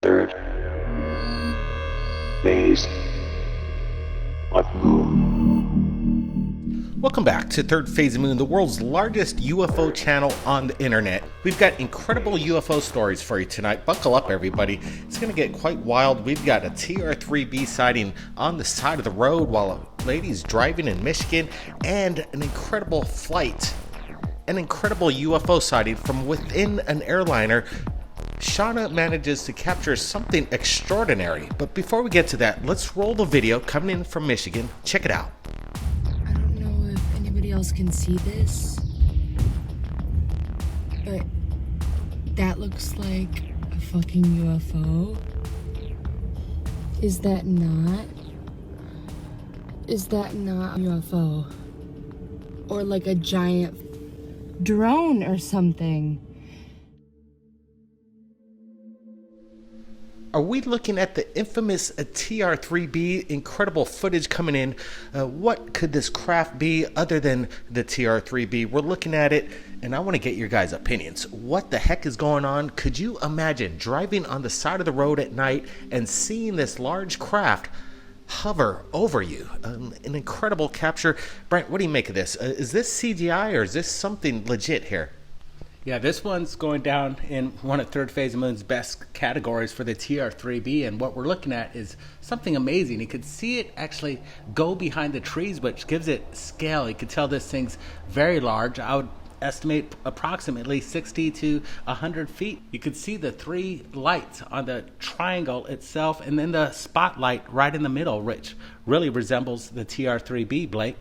Third phase of moon. Welcome back to Third Phase of Moon, the world's largest UFO channel on the internet. We've got incredible UFO stories for you tonight. Buckle up, everybody. It's going to get quite wild. We've got a TR-3B sighting on the side of the road while a lady's driving in Michigan, and an incredible flight, an incredible UFO sighting from within an airliner. Shauna manages to capture something extraordinary. But before we get to that, let's roll the video coming in from Michigan. Check it out. I don't know if anybody else can see this, but that looks like a fucking UFO. Is that not a UFO? Or like a giant drone or something? Are we looking at the infamous TR-3B? Incredible footage coming in. What could this craft be other than the TR-3B? We're looking at it, and I want to get your guys' opinions. What the heck is going on? Could you imagine driving on the side of the road at night and seeing this large craft hover over you? An incredible capture. Brent, what do you make of this? Is this CGI or is this something legit here? Yeah, this one's going down in one of Third Phase of Moon's best categories for the TR-3B, and what we're looking at is something amazing. You could see it actually go behind the trees, which gives it scale. You could tell this thing's very large. I would estimate approximately 60 to 100 feet. You could see the three lights on the triangle itself, and then the spotlight right in the middle, which really resembles the TR-3B, Blake.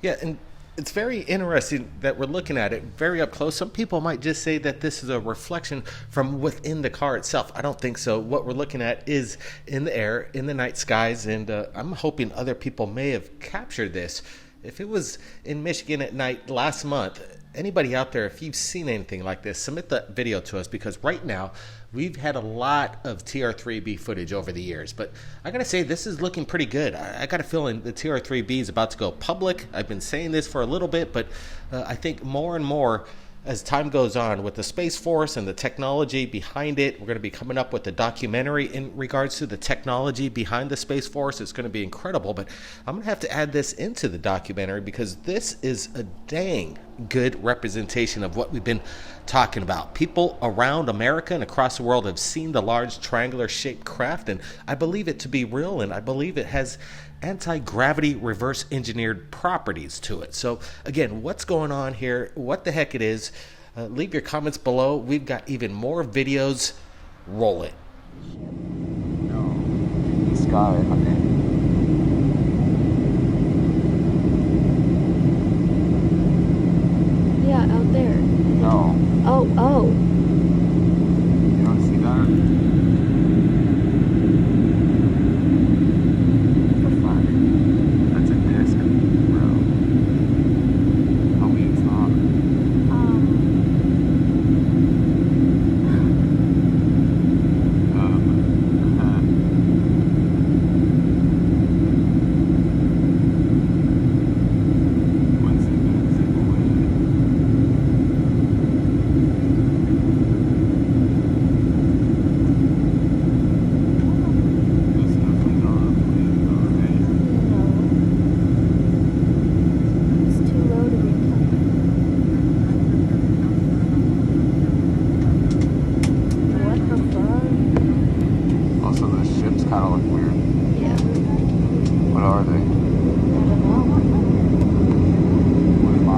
Yeah, and it's very interesting that we're looking at it very up close. Some people might just say that this is a reflection from within the car itself. I don't think so. What we're looking at is in the air, in the night skies, and I'm hoping other people may have captured this. If it was in Michigan at night last month, anybody out there, if you've seen anything like this, submit that video to us, because right now we've had a lot of TR-3B footage over the years, but I gotta say, this is looking pretty good. I got a feeling the TR-3B is about to go public. I've been saying this for a little bit, but I think more and more as time goes on with the Space Force and the technology behind it, we're going to be coming up with a documentary in regards to the technology behind the Space Force. It's going to be incredible, but I'm going to have to add this into the documentary because this is a dang good representation of what we've been talking about. People around America and across the world have seen the large triangular shaped craft, and I believe it to be real, and I believe it has anti-gravity reverse engineered properties to it. So again, what's going on here, what the heck it is, leave your comments below. We've got even more videos. Roll it. No, the sky, honey. Yeah, out there. No, Oh. you don't see that? That's a disc, bro. Tell me it's not. When's it gonna zip away? That's definitely not a plane, though, right? It's too low to be What the fuck? Also, those ships kind of look weird. Yeah. What are they? I don't know. What am I?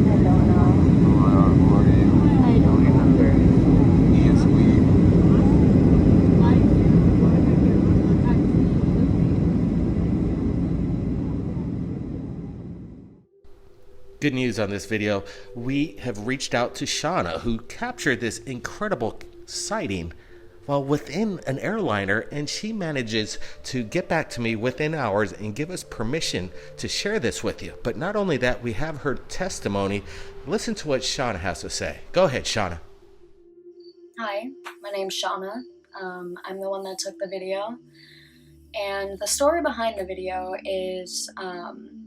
I don't know. Who are you? I don't remember. He is we. Good news on this video. We have reached out to Shauna, who captured this incredible sighting while within an airliner, and she manages to get back to me within hours and give us permission to share this with you. But not only that, we have her testimony. Listen to what Shauna has to say. Go ahead, Shauna. Hi, my name's Shauna. I'm the one that took the video. And the story behind the video is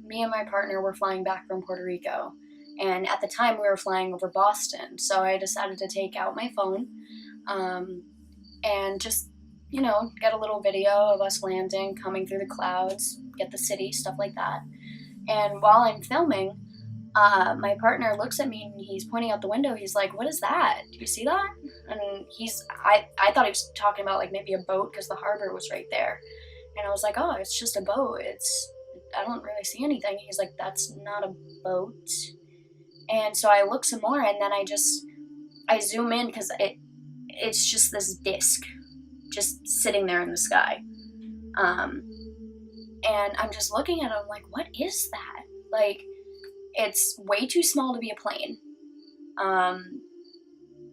me and my partner were flying back from Puerto Rico. And at the time we were flying over Boston. So I decided to take out my phone and just, get a little video of us landing, coming through the clouds, get the city, stuff like that. And while I'm filming, my partner looks at me and he's pointing out the window. He's like, "What is that? Do you see that?" And I thought he was talking about like maybe a boat because the harbor was right there. And I was like, "Oh, it's just a boat. I don't really see anything." He's like, "That's not a boat." And so I look some more, and then I zoom in because it's just this disc just sitting there in the sky. And I'm just looking at it, I'm like, what is that? Like, it's way too small to be a plane.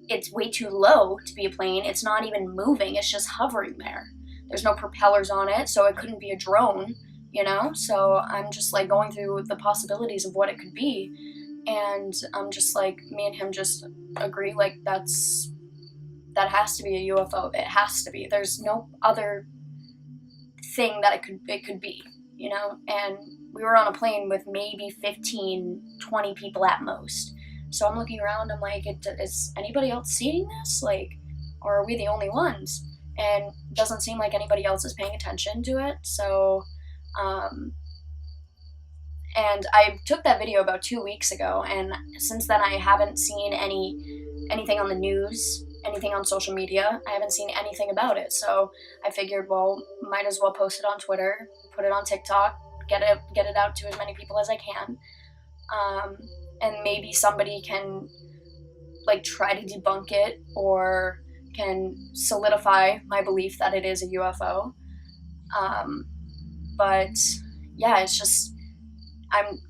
It's way too low to be a plane. It's not even moving, it's just hovering there. There's no propellers on it, so it couldn't be a drone, So I'm just like going through the possibilities of what it could be. And I'm just like, me and him just agree, like, that has to be a UFO. It has to be. There's no other thing that it could be, And we were on a plane with maybe 15, 20 people at most. So I'm looking around, I'm like, is anybody else seeing this? Like, or are we the only ones? And it doesn't seem like anybody else is paying attention to it. So, and I took that video about 2 weeks ago, and since then I haven't seen anything on the news, anything on social media. I haven't seen anything about it. So I figured, well, might as well post it on Twitter, put it on TikTok, get it out to as many people as I can. And maybe somebody can like try to debunk it or can solidify my belief that it is a UFO. But yeah, it's just, I'm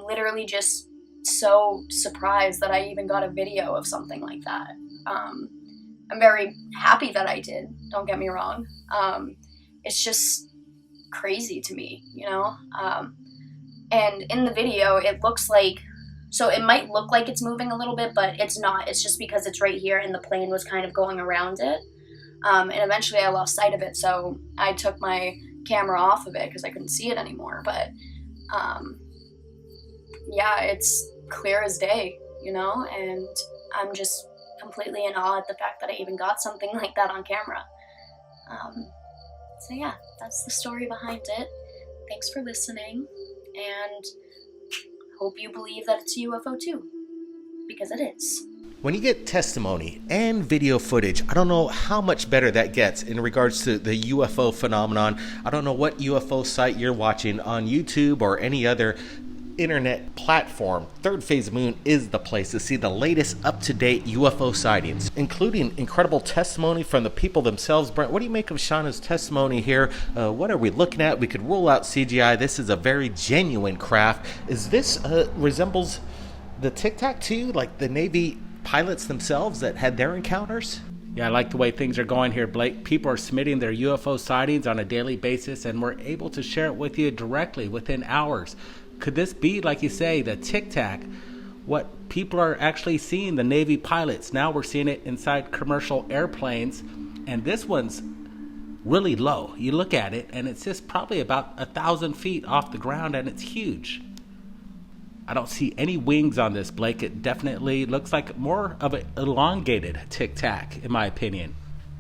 literally just so surprised that I even got a video of something like that. I'm very happy that I did, don't get me wrong. It's just crazy to me, and in the video it looks like, so it might look like it's moving a little bit, but it's not. It's just because it's right here and the plane was kind of going around it. And eventually I lost sight of it, so I took my camera off of it because I couldn't see it anymore. But yeah, it's clear as day, and I'm just completely in awe at the fact that I even got something like that on camera. So yeah, that's the story behind it. Thanks for listening, and hope you believe that it's a UFO too, because it is. When you get testimony and video footage, I don't know how much better that gets in regards to the UFO phenomenon. I don't know what UFO site you're watching on YouTube or any other internet platform. Third Phase Moon is the place to see the latest up-to-date UFO sightings, including incredible testimony from the people themselves. Brent, what do you make of Shauna's testimony here? What are we looking at? We could rule out CGI. This is a very genuine craft. Is this resembles the Tic Tac too, like the Navy pilots themselves that had their encounters? Yeah, I like the way things are going here, Blake. People are submitting their UFO sightings on a daily basis, and we're able to share it with you directly within hours. Could this be, like you say, the Tic Tac? What people are actually seeing, the Navy pilots. Now we're seeing it inside commercial airplanes, and this one's really low. You look at it, and it's just probably about 1,000 feet off the ground, and it's huge. I don't see any wings on this, Blake. It definitely looks like more of an elongated Tic Tac, in my opinion.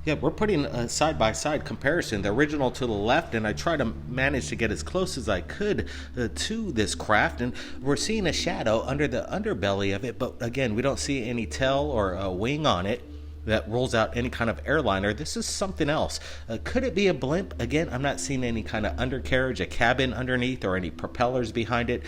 Yeah, we're putting a side-by-side comparison, the original to the left, and I try to manage to get as close as I could to this craft, and we're seeing a shadow under the underbelly of it, but again, we don't see any tail or a wing on it that rolls out any kind of airliner. This is something else. Could it be a blimp? Again, I'm not seeing any kind of undercarriage, a cabin underneath, or any propellers behind it.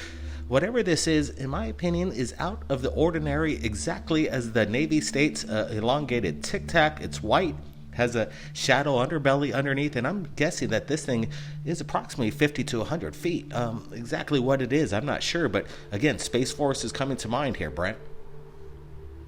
Whatever this is, in my opinion, is out of the ordinary, exactly as the Navy states, elongated Tic Tac. It's white, has a shadow underbelly underneath, and I'm guessing that this thing is approximately 50 to 100 feet. Exactly what it is, I'm not sure, but again, Space Force is coming to mind here, Brent.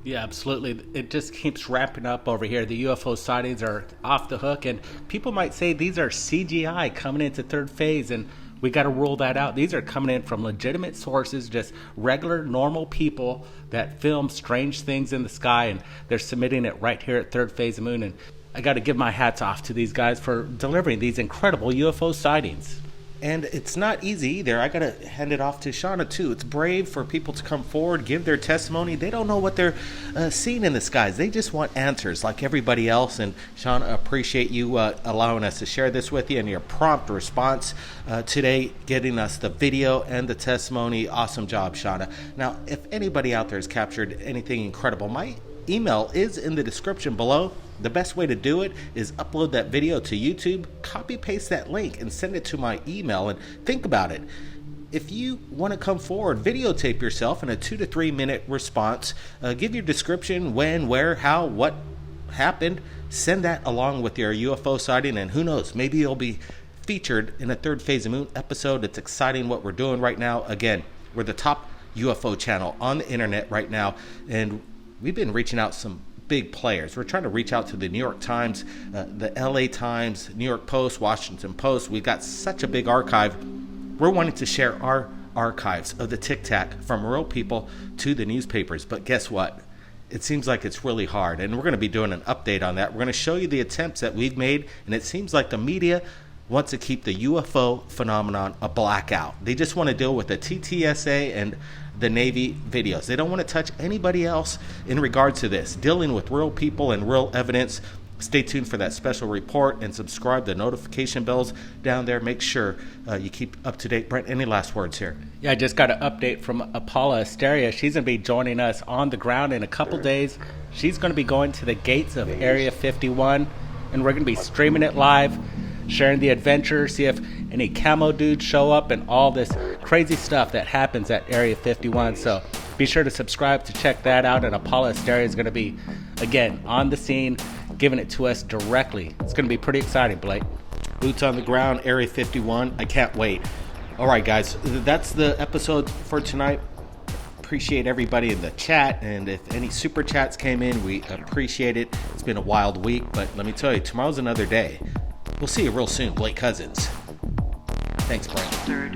Yeah, absolutely. It just keeps ramping up over here. The UFO sightings are off the hook, and people might say these are CGI coming into third phase, and we got to rule that out. These are coming in from legitimate sources, just regular, normal people that film strange things in the sky, and they're submitting it right here at Third Phase of Moon. And I got to give my hats off to these guys for delivering these incredible UFO sightings. And it's not easy either. I gotta hand it off to Shauna too. It's brave for people to come forward, give their testimony. They don't know what they're seeing in the skies. They just want answers like everybody else. And Shauna, appreciate you allowing us to share this with you and your prompt response today, getting us the video and the testimony. Awesome job, Shauna. Now, if anybody out there has captured anything incredible, my email is in the description below. The best way to do it is upload that video to YouTube, copy paste that link, and send it to my email. And think about it. If you want to come forward, videotape yourself in a 2 to 3 minute response. Give your description, when, where, how, what happened. Send that along with your UFO sighting, and who knows, maybe you'll be featured in a Third Phase of Moon episode. It's exciting what we're doing right now. Again, we're the top UFO channel on the internet right now, and we've been reaching out some big players. We're trying to reach out to the New York Times, the LA Times, New York Post, Washington Post. We've got such a big archive. We're wanting to share our archives of the Tic Tac from real people to the newspapers. But guess what? It seems like it's really hard, and we're going to be doing an update on that. We're going to show you the attempts that we've made, and it seems like the media wants to keep the UFO phenomenon a blackout. They just want to deal with the TTSA and the Navy videos. They don't want to touch anybody else in regards to this, dealing with real people and real evidence. Stay tuned for that special report and subscribe to the notification bells down there. Make sure you keep up to date. Brent, any last words here? Yeah, I just got an update from Paula Asteria. She's going to be joining us on the ground in a couple days. She's going to be going to the gates of Area 51, and we're going to be streaming it live, sharing the adventure, see if any camo dudes show up, and all this crazy stuff that happens at Area 51. So be sure to subscribe to check that out. And Apollo Asteria is going to be, again, on the scene, giving it to us directly. It's going to be pretty exciting, Blake. Boots on the ground, Area 51. I can't wait. All right, guys, that's the episode for tonight. Appreciate everybody in the chat, and if any super chats came in, we appreciate it. It's been a wild week, but let me tell you, tomorrow's another day. We'll see you real soon, Blake Cousins. Thanks, Brent. Third.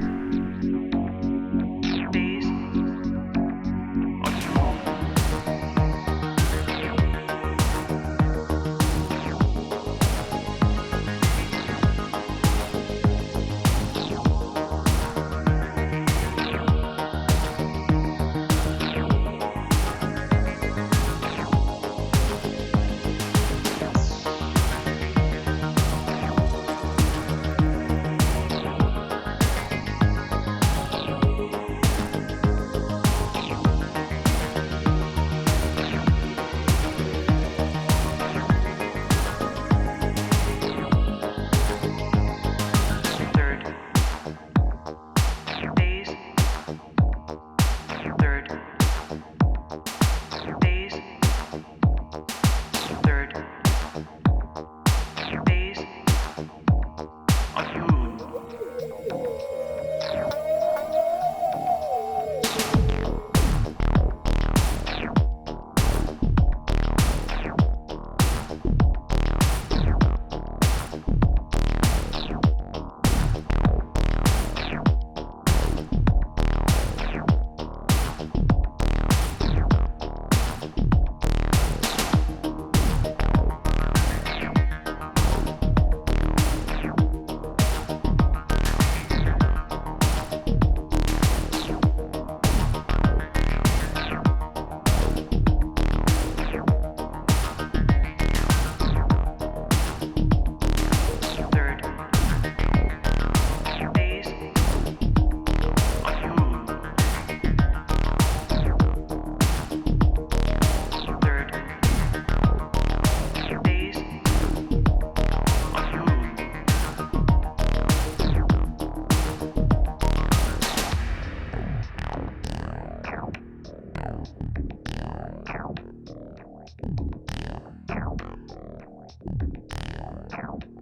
Ow.